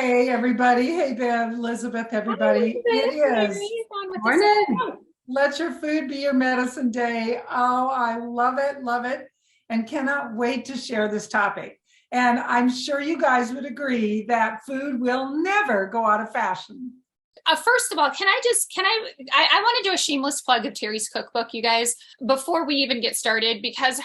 Hey, everybody. Hey, Bev, Elizabeth, Hi, everybody. It Elizabeth. Here is you on with this. morning. Let your food be your medicine day. Oh, I love it, and cannot wait to share this topic. And I'm sure you guys would agree that food will never go out of fashion. First of all, I want to do a shameless plug of Terry's cookbook, you guys, before we even get started, because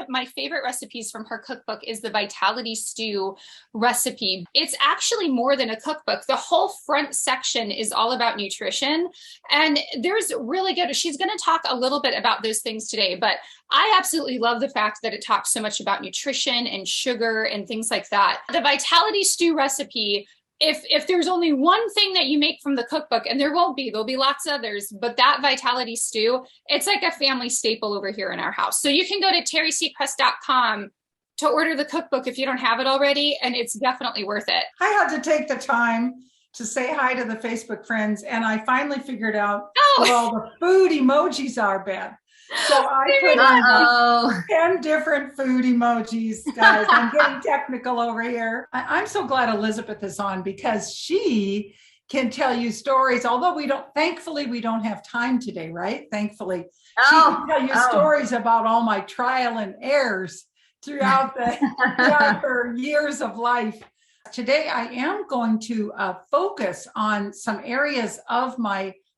my favorite recipes from her cookbook is the Vitality Stew recipe. It's actually more than a cookbook. The whole front section is all about nutrition, and she's going to talk a little bit about those things today, but I absolutely love the fact that it talks so much about nutrition and sugar and things like that. The Vitality Stew recipe, if there's only one thing that you make from the cookbook, and there'll be lots of others, but that Vitality Stew, it's like a family staple over here in our house. So you can go to terrycpress.com to order the cookbook if you don't have it already, and it's definitely worth it. I had to take the time to say hi to the Facebook friends, and I finally figured out what all the food emojis are, Bev. So I put on 10 different food emojis, guys. I'm getting technical over here. I'm so glad Elizabeth is on because she can tell you stories, although thankfully, we don't have time today, right? Thankfully, she can tell you stories about all my trial and errors throughout her years of life. Today, I am going to focus on some areas of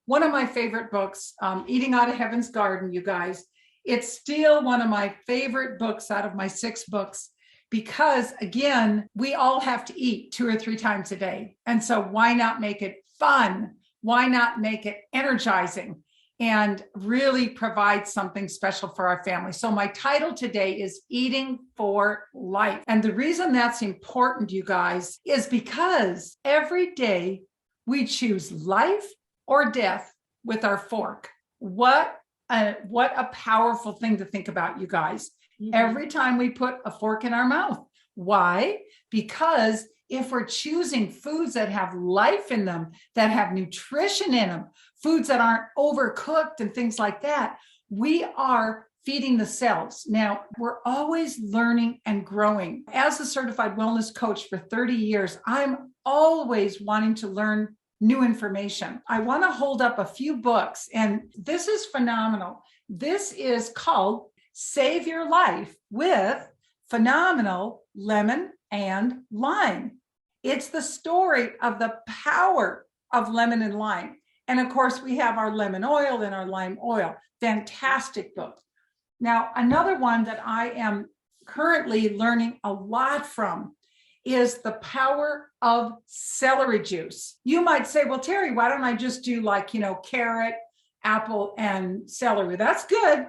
one of my favorite books, Eating Out of Heaven's Garden, you guys. It's still one of my favorite books out of my 6 books because, again, we all have to eat 2 or 3 times a day. And so why not make it fun? Why not make it energizing and really provide something special for our family? So my title today is Eating for Life. And the reason that's important, you guys, is because every day we choose life or death with our fork. What a powerful thing to think about, you guys. Mm-hmm. Every time we put a fork in our mouth. Why? Because if we're choosing foods that have life in them, that have nutrition in them, foods that aren't overcooked and things like that, we are feeding the cells. Now, we're always learning and growing. As a certified wellness coach for 30 years, I'm always wanting to learn new information. I want to hold up a few books, and this is phenomenal. This is called Save Your Life with Phenomenal Lemon and Lime. It's the story of the power of lemon and lime. And of course, we have our lemon oil and our lime oil. Fantastic book. Now, another one that I am currently learning a lot from is the power of celery juice. You might say, well, Terry, why don't I just do carrot, apple, and celery? That's good.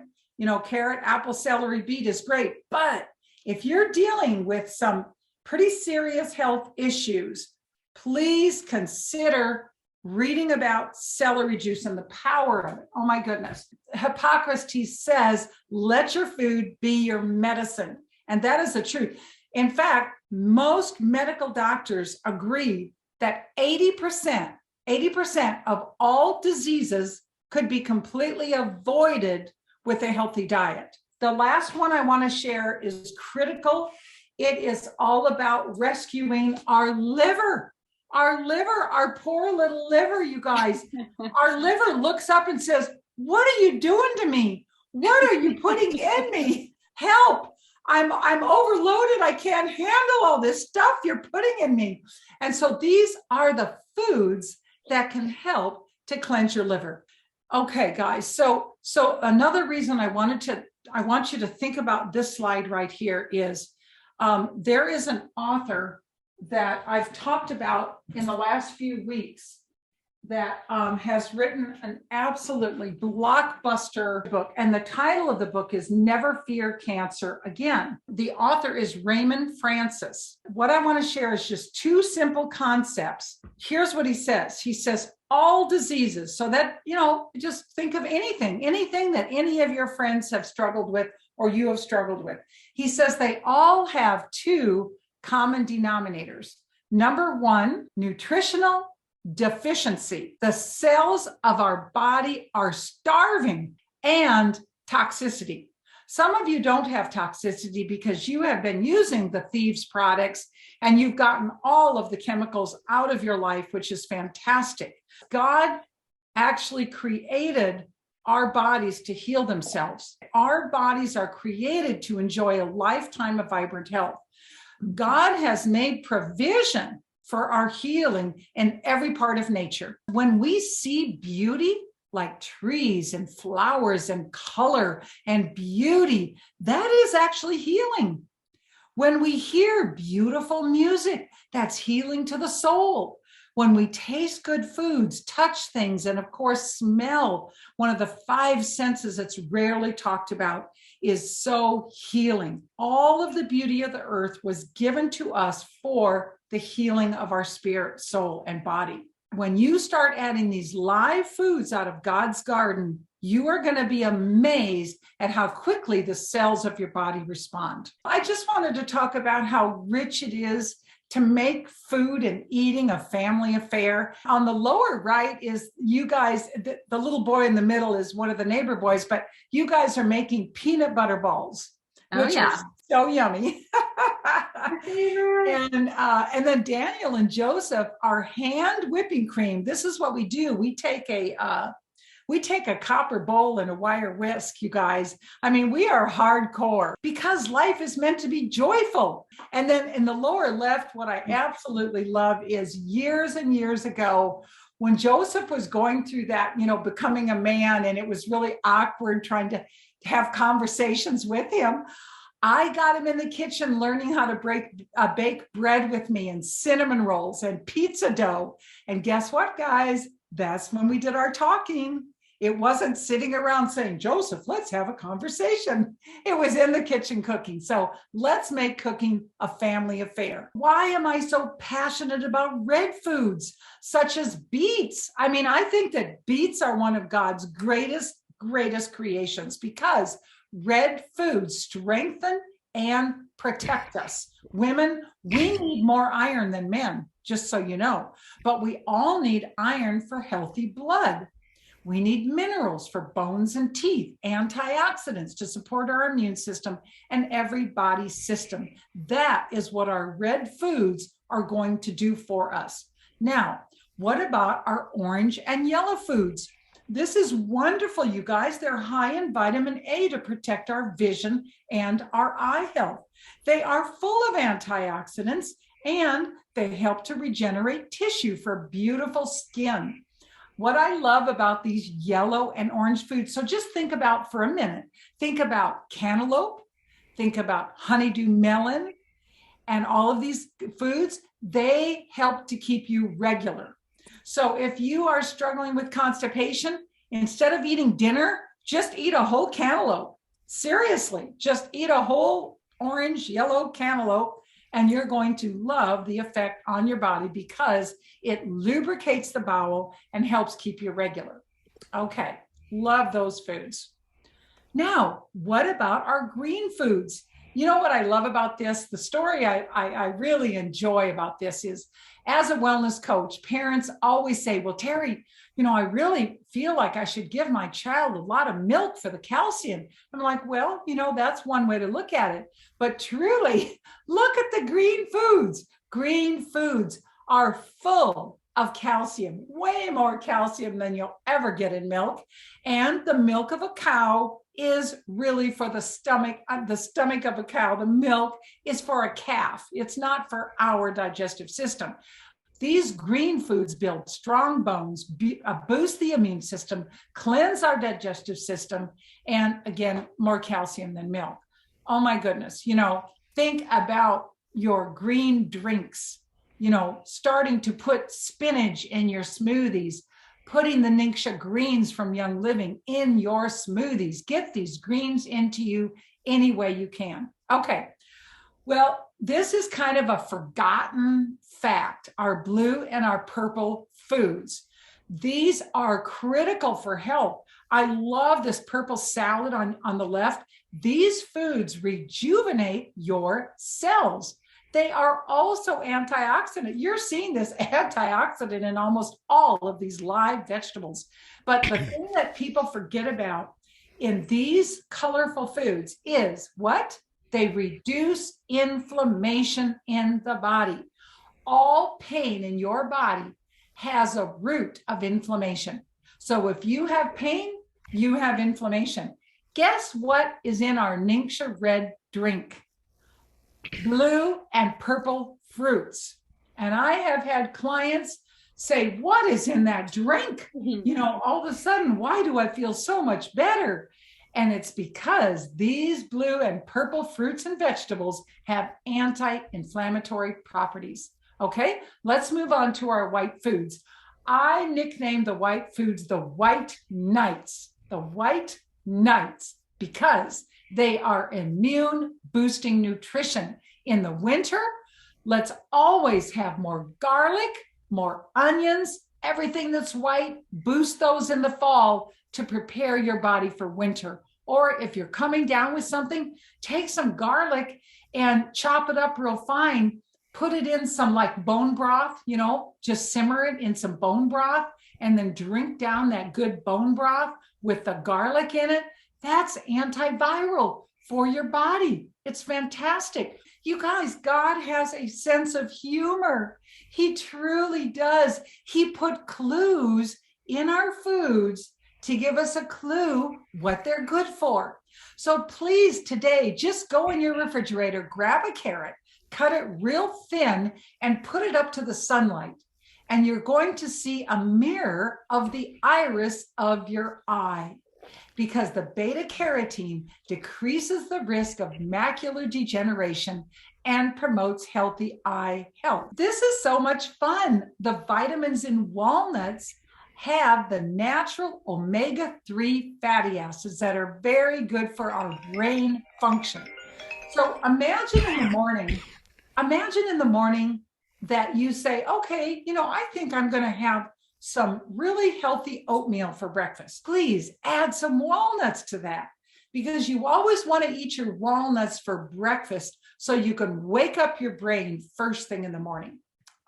Carrot, apple, celery, beet is great. But if you're dealing with some pretty serious health issues, please consider reading about celery juice and the power of it. Oh my goodness. Hippocrates says, let your food be your medicine. And that is the truth. In fact, most medical doctors agree that 80% of all diseases could be completely avoided with a healthy diet. The last one I want to share is critical. It is all about rescuing our liver. Our poor little liver, you guys. Our liver looks up and says, what are you doing to me? What are you putting in me? Help. I'm overloaded. I can't handle all this stuff you're putting in me. And so these are the foods that can help to cleanse your liver. Okay, guys. So another reason I want you to think about this slide right here is there is an author that I've talked about in the last few weeks that has written an absolutely blockbuster book. And the title of the book is Never Fear Cancer Again. The author is Raymond Francis. What I want to share is just 2 simple concepts. Here's what he says. He says, all diseases. So that, just think of anything that any of your friends have struggled with or you have struggled with. He says they all have 2 common denominators. Number 1, nutritional deficiency. The cells of our body are starving, and toxicity. Some of you don't have toxicity because you have been using the Thieves products and you've gotten all of the chemicals out of your life, which is fantastic. God actually created our bodies to heal themselves. Our bodies are created to enjoy a lifetime of vibrant health. God has made provision for our healing in every part of nature. When we see beauty, like trees and flowers and color and beauty, that is actually healing. When we hear beautiful music, that's healing to the soul. When we taste good foods, touch things, and of course, smell, one of the 5 senses that's rarely talked about, is so healing. All of the beauty of the earth was given to us for the healing of our spirit, soul, and body. When you start adding these live foods out of God's garden, you are going to be amazed at how quickly the cells of your body respond. I just wanted to talk about how rich it is to make food and eating a family affair. On the lower right is you guys, the little boy in the middle is one of the neighbor boys, but you guys are making peanut butter balls, which are so yummy. And then Daniel and Joseph are hand whipping cream. This is what we do. We take a copper bowl and a wire whisk, you guys. I mean, we are hardcore because life is meant to be joyful. And then in the lower left, what I absolutely love is years and years ago, when Joseph was going through that, becoming a man, and it was really awkward trying to have conversations with him. I got him in the kitchen learning how to bake bread with me, and cinnamon rolls and pizza dough. And guess what, guys? That's when we did our talking. It wasn't sitting around saying, Joseph, let's have a conversation. It was in the kitchen cooking. So let's make cooking a family affair. Why am I so passionate about red foods, such as beets? I mean, I think that beets are one of God's greatest creations because red foods strengthen and protect us. Women, we need more iron than men, just so you know, but we all need iron for healthy blood. We need minerals for bones and teeth, antioxidants to support our immune system and every body system. That is what our red foods are going to do for us. Now, what about our orange and yellow foods? This is wonderful, you guys. They're high in vitamin A to protect our vision and our eye health. They are full of antioxidants and they help to regenerate tissue for beautiful skin. What I love about these yellow and orange foods, so just think about for a minute, think about cantaloupe, think about honeydew melon, and all of these foods, they help to keep you regular. So if you are struggling with constipation, instead of eating dinner, just eat a whole cantaloupe. Seriously, just eat a whole orange, yellow cantaloupe, and you're going to love the effect on your body because it lubricates the bowel and helps keep you regular. Okay, love those foods. Now, what about our green foods? You know what I love about this? The story I really enjoy about this is, as a wellness coach, parents always say, well, Terry, I really feel like I should give my child a lot of milk for the calcium. I'm like, well, that's one way to look at it. But truly, look at the green foods. Green foods are full of calcium, way more calcium than you'll ever get in milk. And the milk of a cow is really for the stomach of a cow. The milk is for a calf. It's not for our digestive system. These green foods build strong bones, boost the immune system, cleanse our digestive system, and again, more calcium than milk. Oh my goodness. Think about your green drinks, starting to put spinach in your smoothies, putting the Ningxia greens from Young Living in your smoothies. Get these greens into you any way you can. Okay. Well, this is kind of a forgotten fact, our blue and our purple foods. These are critical for health. I love this purple salad on the left. These foods rejuvenate your cells. They are also antioxidant. You're seeing this antioxidant in almost all of these live vegetables. But the thing that people forget about in these colorful foods is what? They reduce inflammation in the body. All pain in your body has a root of inflammation. So if you have pain, you have inflammation. Guess what is in our Ningxia red drink? Blue and purple fruits. And I have had clients say, what is in that drink? You know, all of a sudden, why do I feel so much better? And it's because these blue and purple fruits and vegetables have anti-inflammatory properties. Okay, let's move on to our white foods. I nicknamed the white foods the white knights, because they are immune boosting nutrition. In the winter, let's always have more garlic, more onions, everything that's white. Boost those in the fall to prepare your body for winter. Or if you're coming down with something, take some garlic and chop it up real fine. Put it in some like bone broth, you know, just simmer it in some bone broth and then drink down that good bone broth with the garlic in it. That's antiviral for your body. It's fantastic. You guys, God has a sense of humor. He truly does. He put clues in our foods to give us a clue what they're good for. So please today, just go in your refrigerator, grab a carrot, cut it real thin and put it up to the sunlight. And you're going to see a mirror of the iris of your eye, because the beta carotene decreases the risk of macular degeneration and promotes healthy eye health. This is so much fun. The vitamins in walnuts have the natural omega-3 fatty acids that are very good for our brain function. So imagine in the morning that you say, okay, you know, I think I'm going to have some really healthy oatmeal for breakfast. Please add some walnuts to that, because you always want to eat your walnuts for breakfast so you can wake up your brain first thing in the morning.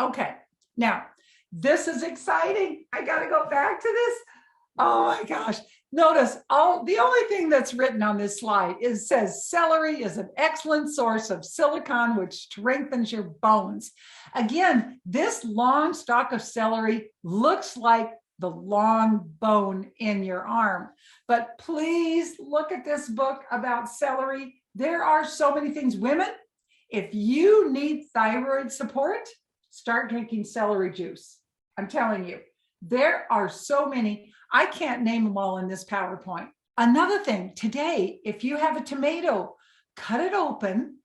Okay, now this is exciting. I got to go back to this. Oh my gosh. Notice the only thing that's written on this slide says celery is an excellent source of silicon, which strengthens your bones. Again, this long stalk of celery looks like the long bone in your arm. But please look at this book about celery. There are so many things. Women, if you need thyroid support, start drinking celery juice. I'm telling you, there are so many. I can't name them all in this PowerPoint. Another thing, today, if you have a tomato, cut it open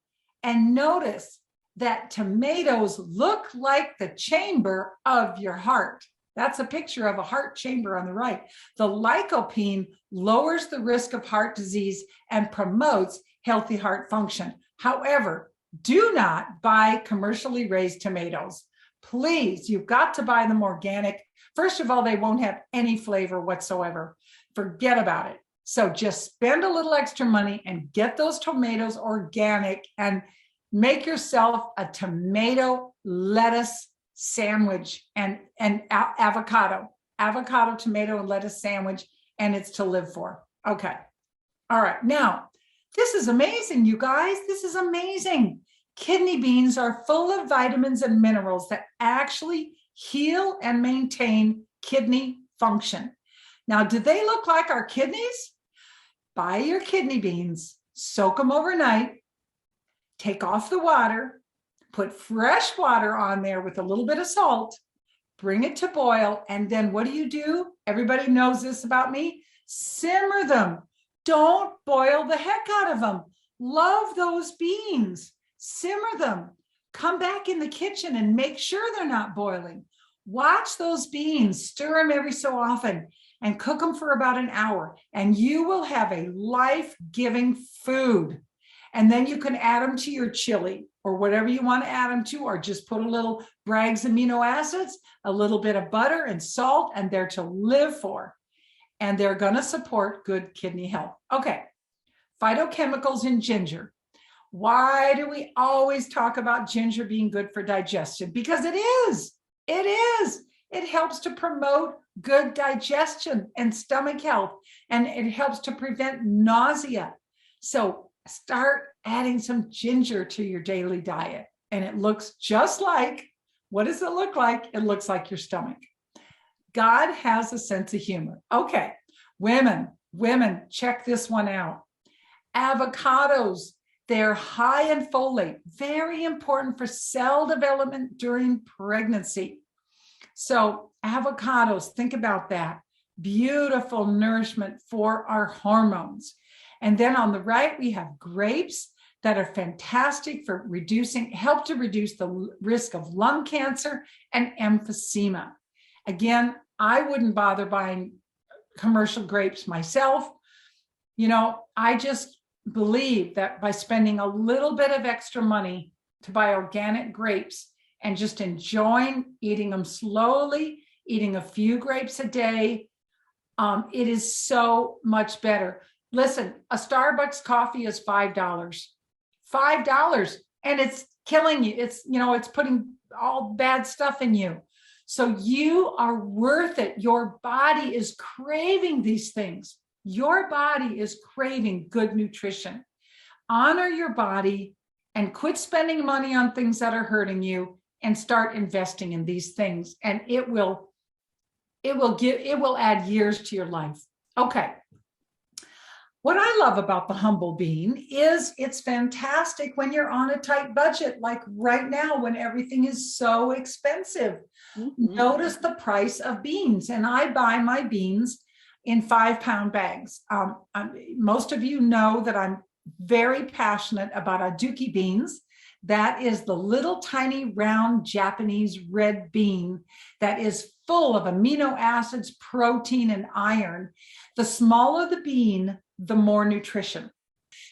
and notice that tomatoes look like the chamber of your heart. That's a picture of a heart chamber on the right. The lycopene lowers the risk of heart disease and promotes healthy heart function. However, do not buy commercially raised tomatoes. Please, you've got to buy them organic. First of all, they won't have any flavor whatsoever. Forget about it. So just spend a little extra money and get those tomatoes organic and make yourself a tomato lettuce sandwich and avocado, tomato, and lettuce sandwich, and it's to live for. Okay. All right. Now, this is amazing, you guys. This is amazing. Kidney beans are full of vitamins and minerals that actually heal and maintain kidney function. Now, do they look like our kidneys? Buy your kidney beans, soak them overnight, take off the water, put fresh water on there with a little bit of salt, bring it to boil, and then what do? Everybody knows this about me. Simmer them. Don't boil the heck out of them. Love those beans. Simmer them. Come back in the kitchen and make sure they're not boiling. Watch those beans, stir them every so often, and cook them for about an hour, and you will have a life-giving food. And then you can add them to your chili or whatever you want to add them to, or just put a little Bragg's amino acids, a little bit of butter and salt, and they're to live for. And they're going to support good kidney health. Okay, phytochemicals in ginger. Why do we always talk about ginger being good for digestion? Because it is. It is. It helps to promote good digestion and stomach health, and it helps to prevent nausea. So start adding some ginger to your daily diet, and it looks just like, what does it look like? It looks like your stomach. God has a sense of humor. Okay, women, check this one out. Avocados, they're high in folate, very important for cell development during pregnancy. So avocados, think about that. Beautiful nourishment for our hormones. And then on the right, we have grapes that are fantastic for help to reduce the risk of lung cancer and emphysema. Again, I wouldn't bother buying commercial grapes myself. I just believe that by spending a little bit of extra money to buy organic grapes and just enjoying eating them slowly, eating a few grapes a day, it is so much better. Listen, a Starbucks coffee is $5. $5, and it's killing you. It's putting all bad stuff in you. So you are worth it. Your body is craving these things. Your body is craving good nutrition. Honor your body and quit spending money on things that are hurting you and start investing in these things. And it will add years to your life. Okay. What I love about the Humble Bean is it's fantastic when you're on a tight budget, like right now when everything is so expensive. Mm-hmm. Notice the price of beans, and I buy my beans in 5-pound bags. Most of you know that I'm very passionate about aduki beans. That is the little tiny round Japanese red bean that is full of amino acids, protein, and iron. The smaller the bean, the more nutrition.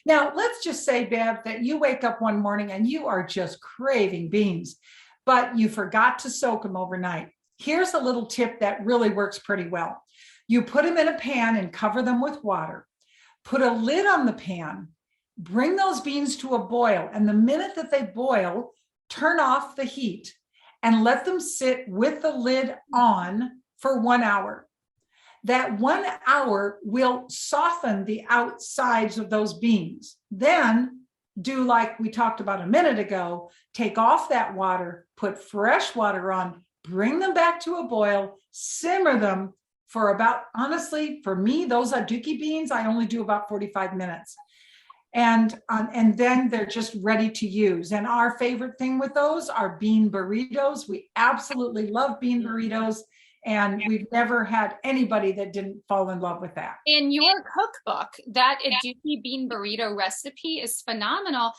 Now, let's just say, Bev, that you wake up one morning and you are just craving beans, but you forgot to soak them overnight. Here's a little tip that really works pretty well. You put them in a pan and cover them with water. Put a lid on the pan. Bring those beans to a boil. And the minute that they boil, turn off the heat and let them sit with the lid on for 1 hour. That 1 hour will soften the outsides of those beans. Then do like we talked about a minute ago, take off that water, put fresh water on, bring them back to a boil, simmer them for about, honestly, for me, those aduki beans, I only do about 45 minutes. And then they're just ready to use. And our favorite thing with those are bean burritos. We absolutely love bean burritos. And we've never had anybody that didn't fall in love with that. In your cookbook, that aduki bean burrito recipe is phenomenal.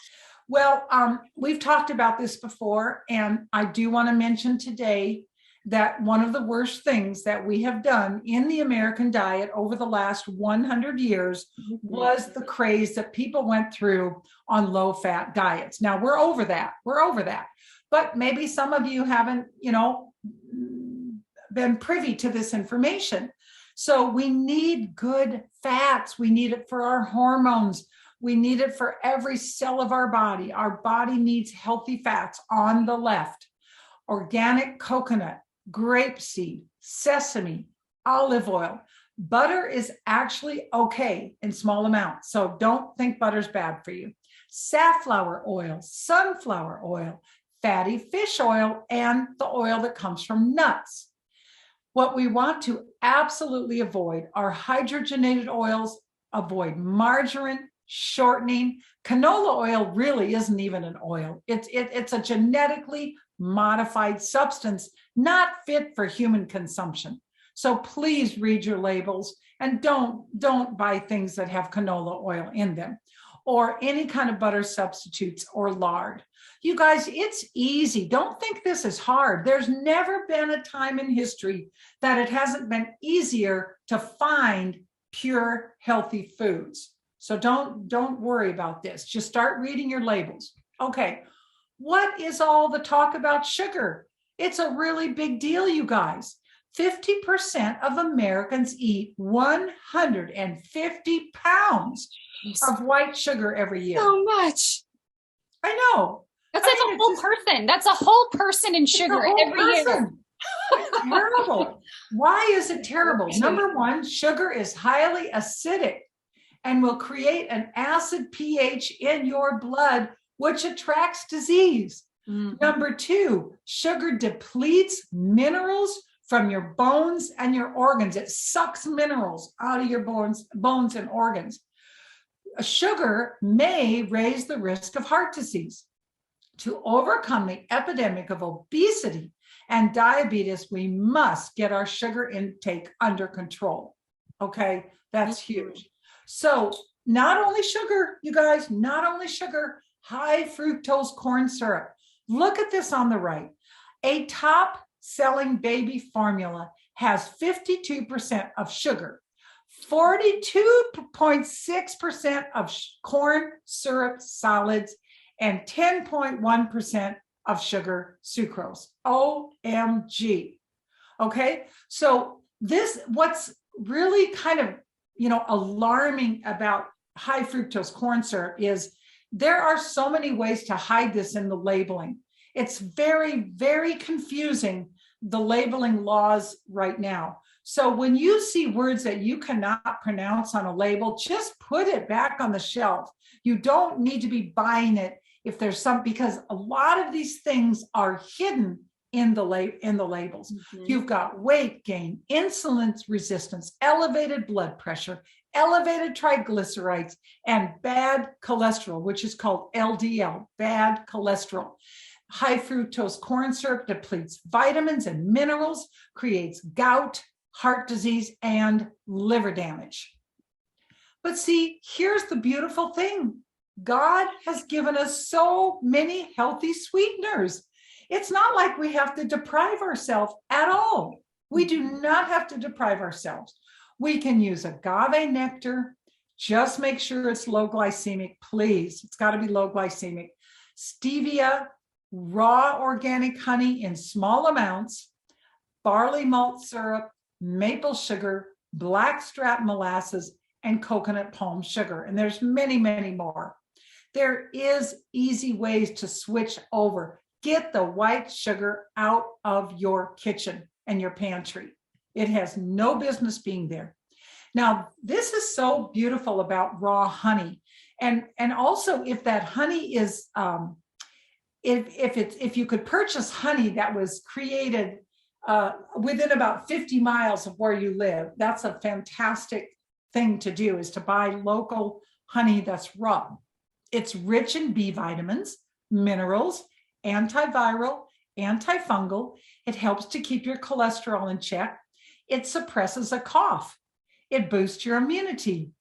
Well, we've talked about this before, and I do want to mention today that one of the worst things that we have done in the American diet over the last 100 years was the craze that people went through on low-fat diets. Now, we're over that. But maybe some of you haven't, been privy to this information. So we need good fats. We need it for our hormones. We need it for every cell of our body. Our body needs healthy fats on the left. Organic coconut, grapeseed, sesame, olive oil. Butter is actually okay in small amounts. So don't think butter's bad for you. Safflower oil, sunflower oil, fatty fish oil, and the oil that comes from nuts. What we want to absolutely avoid are hydrogenated oils. Avoid margarine, shortening. Canola oil really isn't even an oil. It's a genetically modified substance, not fit for human consumption. So please read your labels and don't buy things that have canola oil in them or any kind of butter substitutes or lard. You guys, it's easy. Don't think this is hard. There's never been a time in history that it hasn't been easier to find pure, healthy foods. So don't worry about this. Just start reading your labels. Okay, what is all the talk about sugar? It's a really big deal, you guys. 50% of Americans eat 150 pounds of white sugar every year. So much. I know. That's like a whole person. That's a whole person in sugar every year. terrible. Why is it terrible? Number one, sugar is highly acidic and will create an acid pH in your blood, which attracts disease. Number two, sugar depletes minerals from your bones and your organs. It sucks minerals out of your bones and organs. Sugar may raise the risk of heart disease. To overcome the epidemic of obesity and diabetes, we must get our sugar intake under control. Okay, that's huge. So not only sugar, you guys, not only sugar, high fructose corn syrup. Look at this on the right. A top selling baby formula has 52% of sugar, 42.6% of corn syrup solids, and 10.1% of sugar sucrose. OMG. Okay. So what's really kind of, alarming about high fructose corn syrup is there are so many ways to hide this in the labeling. It's very, very confusing, the labeling laws right now. So when you see words that you cannot pronounce on a label, just put it back on the shelf. You don't need to be buying it if there's because a lot of these things are hidden in the labels. You've got weight gain, insulin resistance, elevated blood pressure, elevated triglycerides, and bad cholesterol, which is called LDL, bad cholesterol. High fructose corn syrup depletes vitamins and minerals, creates gout, heart disease, and liver damage. But see, here's the beautiful thing. God has given us so many healthy sweeteners. It's not like we have to deprive ourselves at all. We do not have to deprive ourselves. We can use agave nectar. Just make sure it's low glycemic, please. It's got to be low glycemic. Stevia, raw organic honey in small amounts, barley malt syrup, maple sugar, blackstrap molasses, and coconut palm sugar. And there's many, many more. There is easy ways to switch over. Get the white sugar out of your kitchen and your pantry. It has no business being there. Now, this is so beautiful about raw honey. And also if that honey is, if you could purchase honey that was created within about 50 miles of where you live, that's a fantastic thing to do, is to buy local honey that's raw. It's rich in B vitamins, minerals, antiviral, antifungal. It helps to keep your cholesterol in check. It suppresses a cough. It boosts your immunity.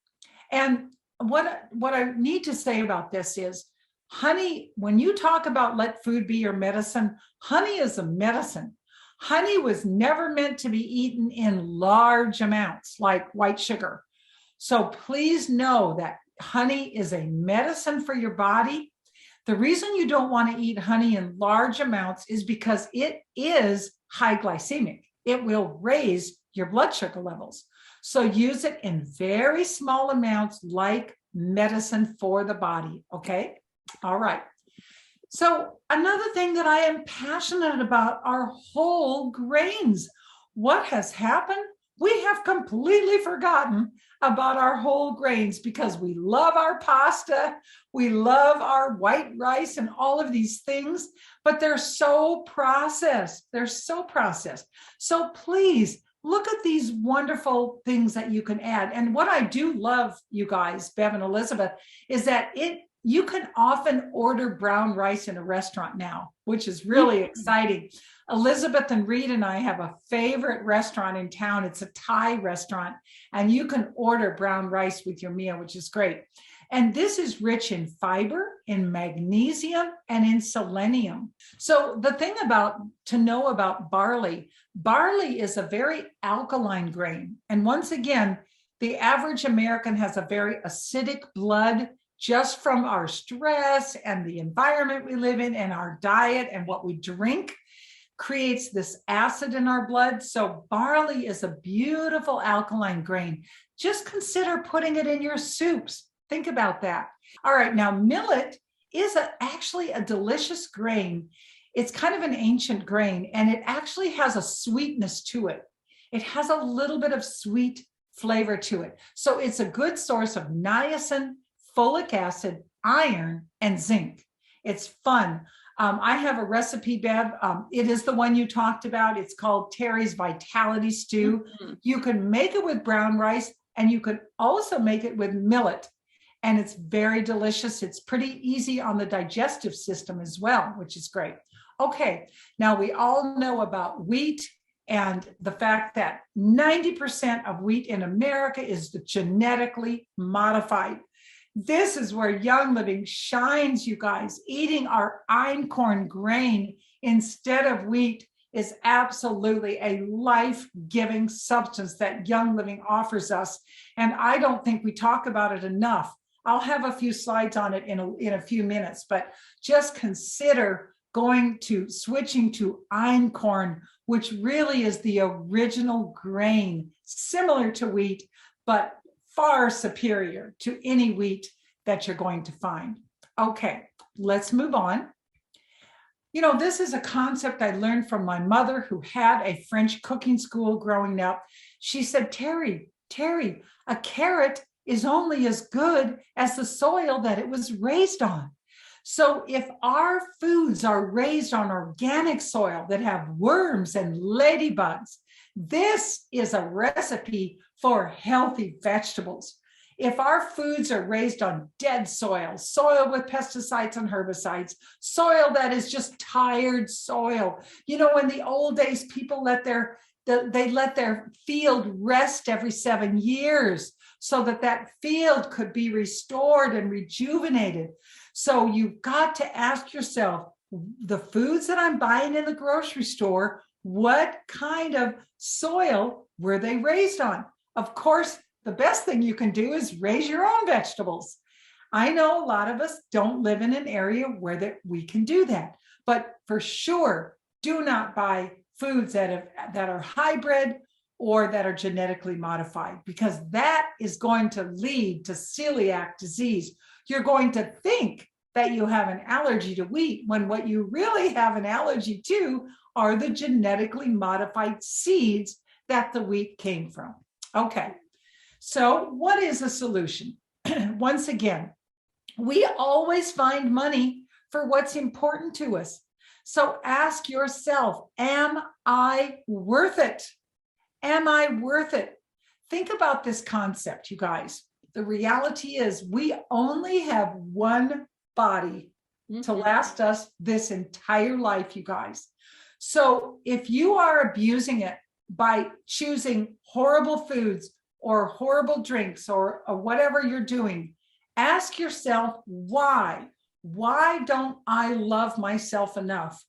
And what I need to say about this is, honey, when you talk about let food be your medicine, honey is a medicine. Honey was never meant to be eaten in large amounts like white sugar. So please know that honey is a medicine for your body. The reason you don't want to eat honey in large amounts is because it is high glycemic. It will raise your blood sugar levels. So use it in very small amounts like medicine for the body. Okay. All right. So another thing that I am passionate about are whole grains. What has happened? We have completely forgotten about our whole grains because we love our pasta, we love our white rice and all of these things, but they're so processed. They're so processed. So please look at these wonderful things that you can add. And what I do love, you guys, Bev and Elizabeth, is that you can often order brown rice in a restaurant now, which is really exciting. Elizabeth and Reed and I have a favorite restaurant in town. It's a Thai restaurant, and you can order brown rice with your meal, which is great. And this is rich in fiber, in magnesium, and in selenium. So the thing to know about barley is a very alkaline grain. And once again, the average American has a very acidic blood, just from our stress and the environment we live in and our diet and what we drink creates this acid in our blood. So barley is a beautiful alkaline grain. Just consider putting it in your soups. Think about that. All right, now millet is actually a delicious grain. It's kind of an ancient grain, and it actually has a sweetness to it. It has a little bit of sweet flavor to it. So it's a good source of niacin, folic acid, iron, and zinc. It's fun. I have a recipe, Bev. It is the one you talked about. It's called Terry's Vitality Stew. Mm-hmm. You can make it with brown rice, and you can also make it with millet. And it's very delicious. It's pretty easy on the digestive system as well, which is great. Okay, now we all know about wheat and the fact that 90% of wheat in America is genetically modified. This is where Young Living shines, you guys. Eating our einkorn grain instead of wheat is absolutely a life-giving substance that Young Living offers us. And I don't think we talk about it enough. I'll have a few slides on it in a few minutes, but just consider switching to einkorn, which really is the original grain, similar to wheat, but far superior to any wheat that you're going to find. Okay, let's move on. You know, this is a concept I learned from my mother, who had a French cooking school growing up. She said, Terry, a carrot is only as good as the soil that it was raised on. So if our foods are raised on organic soil that have worms and ladybugs, this is a recipe for healthy vegetables. If our foods are raised on dead soil, soil with pesticides and herbicides, soil that is just tired soil. You know, in the old days, people let their field rest every 7 years so that field could be restored and rejuvenated. So you've got to ask yourself, the foods that I'm buying in the grocery store, what kind of soil were they raised on? Of course, the best thing you can do is raise your own vegetables. I know a lot of us don't live in an area where we can do that, but for sure, do not buy foods that are hybrid or that are genetically modified, because that is going to lead to celiac disease. You're going to think that you have an allergy to wheat when what you really have an allergy to are the genetically modified seeds that the wheat came from. Okay, so what is the solution? Once again, we always find money for what's important to us. So ask yourself, am I worth it? Am I worth it? Think about this concept, you guys. The reality is we only have one body to last us this entire life, you guys. So if you are abusing it by choosing horrible foods or horrible drinks or whatever you're doing, ask yourself why. Why don't I love myself enough?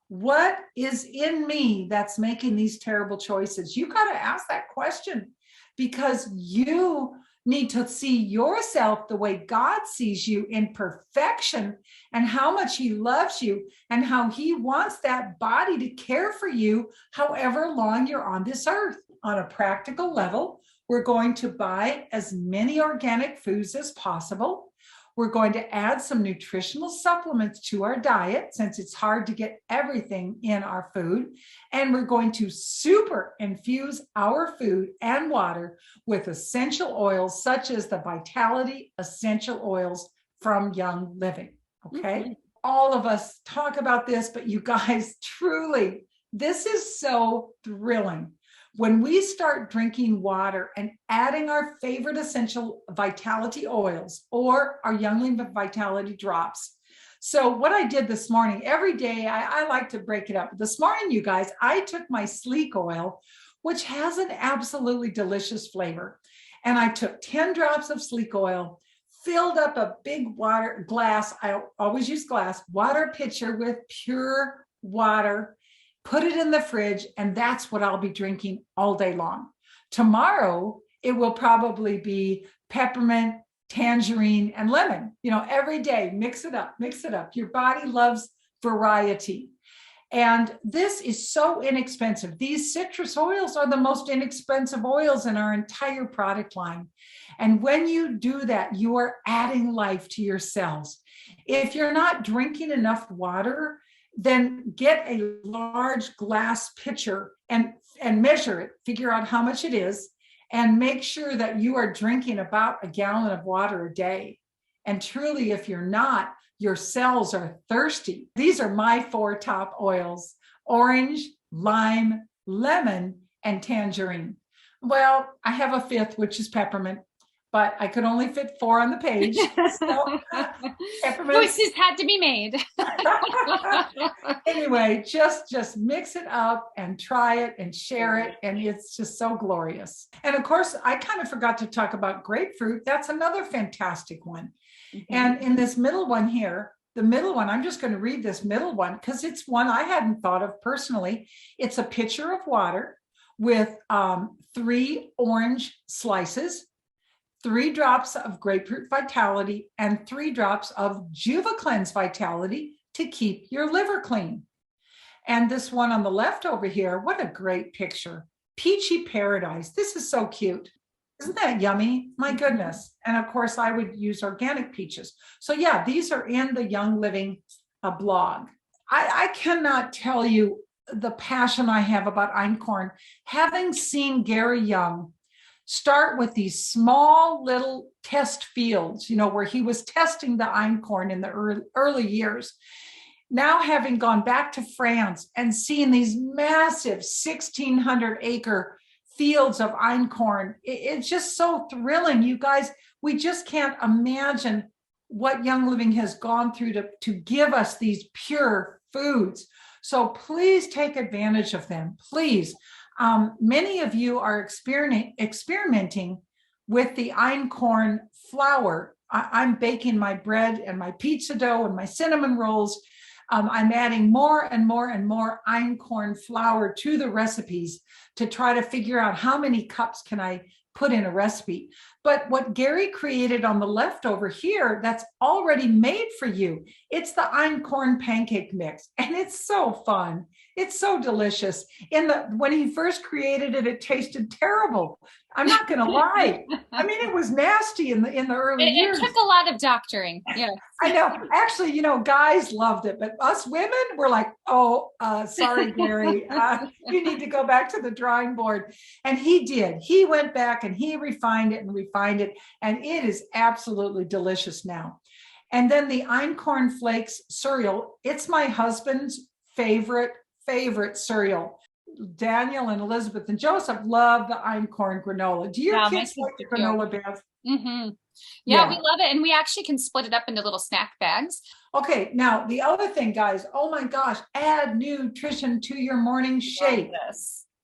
What is in me that's making these terrible choices? You got to ask that question, because you need to see yourself the way God sees you, in perfection, and how much He loves you and how He wants that body to care for you however long you're on this earth. On a practical level, we're going to buy as many organic foods as possible. We're going to add some nutritional supplements to our diet, since it's hard to get everything in our food. And we're going to super infuse our food and water with essential oils, such as the Vitality Essential Oils from Young Living. Okay. All of us talk about this, but you guys, truly, this is so thrilling. When we start drinking water and adding our favorite essential vitality oils or our Young Living Vitality drops. So what I did this morning, every day, I like to break it up. This morning, you guys, I took my Sleek oil, which has an absolutely delicious flavor. And I took 10 drops of Sleek oil, filled up a big water glass. I always use glass, water pitcher with pure water, put it in the fridge, and that's what I'll be drinking all day long. Tomorrow, it will probably be peppermint, tangerine, and lemon. You know, every day, mix it up, mix it up. Your body loves variety. And this is so inexpensive. These citrus oils are the most inexpensive oils in our entire product line. And when you do that, you are adding life to your cells. If you're not drinking enough water, then get a large glass pitcher and measure it, figure out how much it is, and make sure that you are drinking about a gallon of water a day. And truly, if you're not, your cells are thirsty. These are my 4 top oils: orange, lime, lemon, and tangerine. Well, I have a 5th, which is peppermint, but I could only fit 4 on the page. So choices had to be made. Anyway, just mix it up and try it and share it. And it's just so glorious. And of course, I kind of forgot to talk about grapefruit. That's another fantastic one. Mm-hmm. And in this middle one here, the middle one, I'm just going to read this middle one because it's one I hadn't thought of personally. It's a pitcher of water with 3 orange slices, 3 drops of grapefruit vitality, and 3 drops of JuvaCleanse vitality to keep your liver clean. And this one on the left over here, what a great picture. Peachy Paradise. This is so cute. Isn't that yummy? My goodness. And of course, I would use organic peaches. So yeah, these are in the Young Living blog. I cannot tell you the passion I have about einkorn. Having seen Gary Young start with these small little test fields, where he was testing the einkorn in the early years. Now having gone back to France and seen these massive 1,600 acre fields of einkorn, it's just so thrilling. You guys, we just can't imagine what Young Living has gone through to give us these pure foods. So please take advantage of them, please. Many of you are experimenting with the einkorn flour. I'm baking my bread and my pizza dough and my cinnamon rolls. I'm adding more and more and more einkorn flour to the recipes to try to figure out how many cups can I put in a recipe. But what Gary created on the left over here, that's already made for you. It's the einkorn pancake mix, and it's so fun. It's so delicious. When he first created it, it tasted terrible. I'm not going to lie. I mean, it was nasty in the early years. It took a lot of doctoring. Yeah, I know. Actually, guys loved it, but us women were like, "Oh, sorry, Gary, you need to go back to the drawing board." And he did. He went back and he refined it, and it is absolutely delicious now. And then the einkorn flakes cereal. It's my husband's favorite cereal. Daniel and Elizabeth and Joseph love the einkorn granola. Do your kids like the granola, Beth? Mm-hmm. Yeah, we love it. And we actually can split it up into little snack bags. Okay, now the other thing, guys, oh my gosh, add nutrition to your morning shake.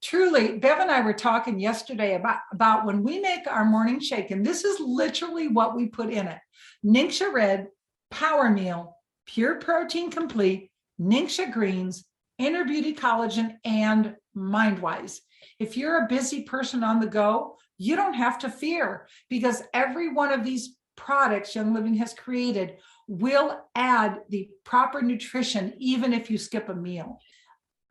Truly, Bev and I were talking yesterday about when we make our morning shake, and this is literally what we put in it. Ningxia Red, Power Meal, Pure Protein Complete, Ningxia Greens, Inner Beauty Collagen, and MindWise. If you're a busy person on the go, you don't have to fear, because every one of these products Young Living has created will add the proper nutrition, even if you skip a meal.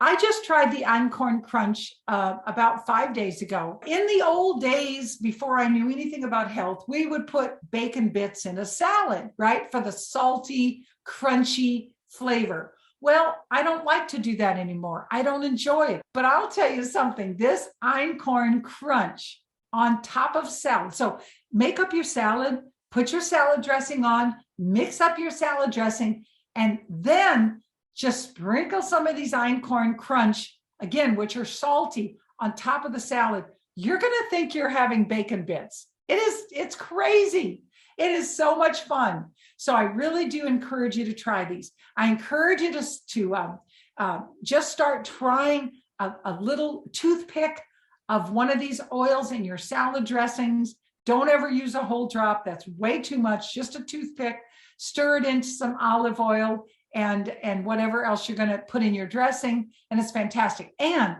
I just tried the Einkorn Crunch about 5 days ago. In the old days, before I knew anything about health, we would put bacon bits in a salad, right? For the salty, crunchy flavor. Well, I don't like to do that anymore. I don't enjoy it. But I'll tell you something, this Einkorn Crunch on top of salad. So make up your salad, put your salad dressing on, mix up your salad dressing, and then just sprinkle some of these Einkorn Crunch, again, which are salty, on top of the salad. You're going to think you're having bacon bits. It's crazy. It is so much fun. So I really do encourage you to try these. I encourage you to just start trying a little toothpick of one of these oils in your salad dressings. Don't ever use a whole drop. That's way too much. Just a toothpick. Stir it into some olive oil and whatever else you're going to put in your dressing. And it's fantastic. And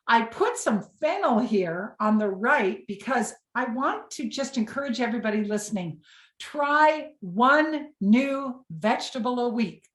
I put some fennel here on the right because I want to just encourage everybody listening. Try one new vegetable a week.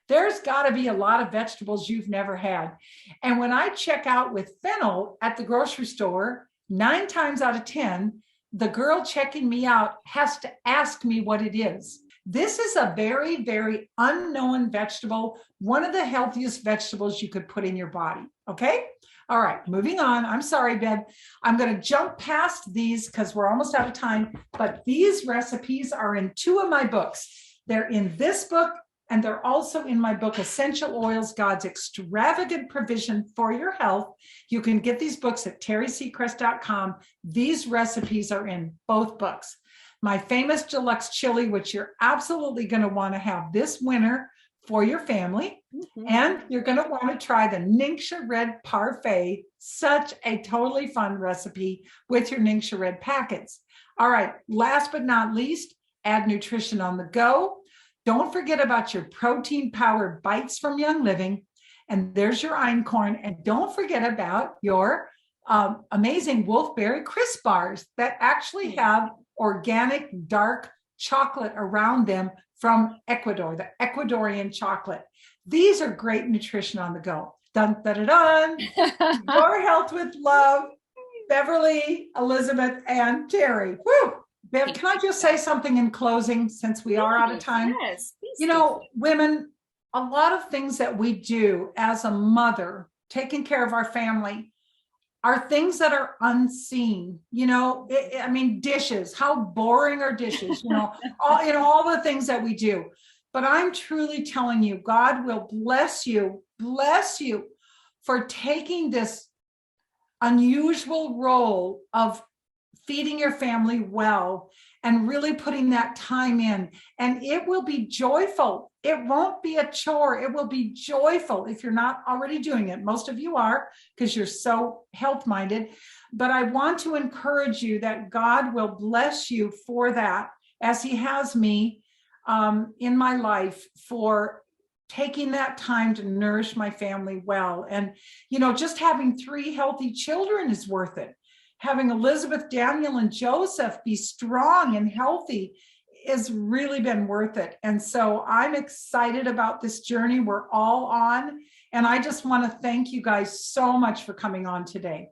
There's got to be a lot of vegetables you've never had. And when I check out with fennel at the grocery store, 9 times out of 10, the girl checking me out has to ask me what it is. This is a very, very unknown vegetable, one of the healthiest vegetables you could put in your body. Okay. All right, moving on. I'm sorry, Bev. I'm going to jump past these because we're almost out of time, but these recipes are in 2 of my books. They're in this book, and they're also in my book, Essential Oils, God's Extravagant Provision for Your Health. You can get these books at terryseacrest.com. These recipes are in both books. My famous deluxe chili, which you're absolutely going to want to have this winter for your family. Mm-hmm. And you're going to want to try the Ningxia Red Parfait, such a totally fun recipe with your Ningxia Red packets. All right, last but not least, add nutrition on the go. Don't forget about your protein-powered bites from Young Living. And there's your einkorn. And don't forget about your amazing Wolfberry Crisp bars that actually have organic dark chocolate around them from Ecuador, the Ecuadorian chocolate. These are great nutrition on the go. Dun, dun, dun, dun. Your health with love, Beverly, Elizabeth, and Terry. Woo! Bev, can I just say something in closing since we are out of time? Yes, you know, women, a lot of things that we do as a mother, taking care of our family, are things that are unseen. You know, I mean, dishes, how boring are dishes, all the things that we do. But I'm truly telling you, God will bless you for taking this unusual role of feeding your family well and really putting that time in. And it will be joyful. It won't be a chore. It will be joyful if you're not already doing it. Most of you are because you're so health-minded. But I want to encourage you that God will bless you for that, as he has me in my life, for taking that time to nourish my family well. And, just having 3 healthy children is worth it. Having Elizabeth, Daniel, and Joseph be strong and healthy has really been worth it. And so I'm excited about this journey we're all on. And I just want to thank you guys so much for coming on today.